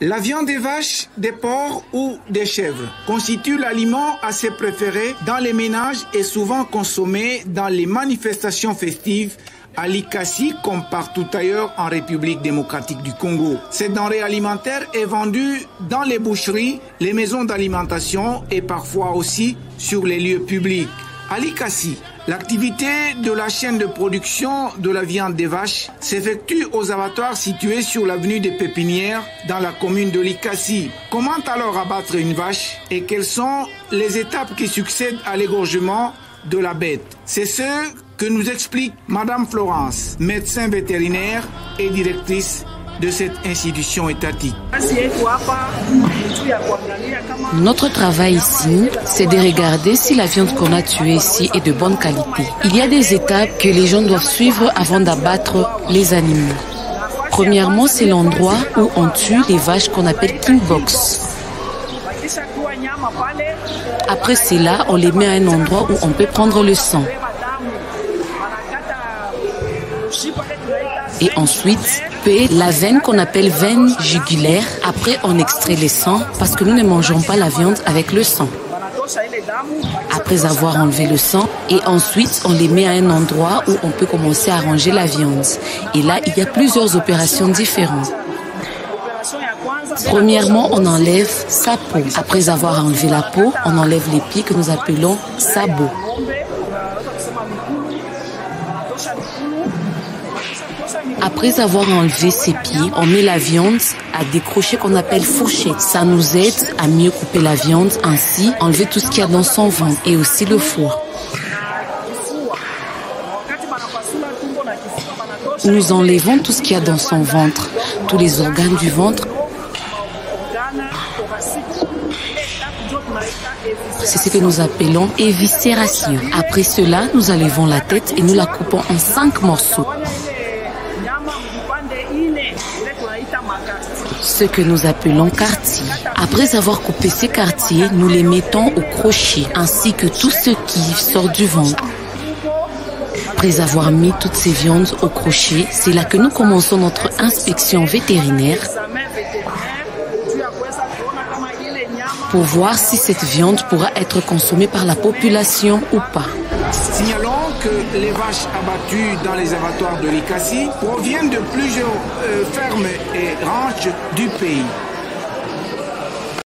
La viande des vaches, des porcs ou des chèvres constitue l'aliment assez préféré dans les ménages et souvent consommé dans les manifestations festives à Likasi comme partout ailleurs en République démocratique du Congo. Cette denrée alimentaire est vendue dans les boucheries, les maisons d'alimentation et parfois aussi sur les lieux publics. À Likasi, l'activité de la chaîne de production de la viande des vaches s'effectue aux abattoirs situés sur l'avenue des Pépinières dans la commune de Likasi. Comment alors abattre une vache et quelles sont les étapes qui succèdent à l'égorgement de la bête? C'est ce que nous explique Madame Florence, médecin vétérinaire et directrice de cette institution étatique. Notre travail ici, c'est de regarder si la viande qu'on a tuée ici est de bonne qualité. Il y a des étapes que les gens doivent suivre avant d'abattre les animaux. Premièrement, c'est l'endroit où on tue les vaches qu'on appelle king box. Après cela, on les met à un endroit où on peut prendre le sang. Et ensuite, la veine qu'on appelle veine jugulaire. Après, on extrait le sang parce que nous ne mangeons pas la viande avec le sang. Après avoir enlevé le sang, et ensuite, on les met à un endroit où on peut commencer à ranger la viande. Et là, il y a plusieurs opérations différentes. Premièrement, on enlève sa peau. Après avoir enlevé la peau, on enlève les pieds que nous appelons sabots. Après avoir enlevé ses pieds, on met la viande à des crochets qu'on appelle fourchettes. Ça nous aide à mieux couper la viande, ainsi enlever tout ce qu'il y a dans son ventre et aussi le foie. Nous enlevons tout ce qu'il y a dans son ventre, tous les organes du ventre. C'est ce que nous appelons éviscération. Après cela, nous enlevons la tête et nous la coupons en 5 morceaux. Ce que nous appelons quartiers. Après avoir coupé ces quartiers, nous les mettons au crochet, ainsi que tout ce qui sort du ventre. Après avoir mis toutes ces viandes au crochet, c'est là que nous commençons notre inspection vétérinaire pour voir si cette viande pourra être consommée par la population ou pas. Signalons que les vaches abattues dans les abattoirs de Likasi proviennent de plusieurs fermes et ranchs du pays.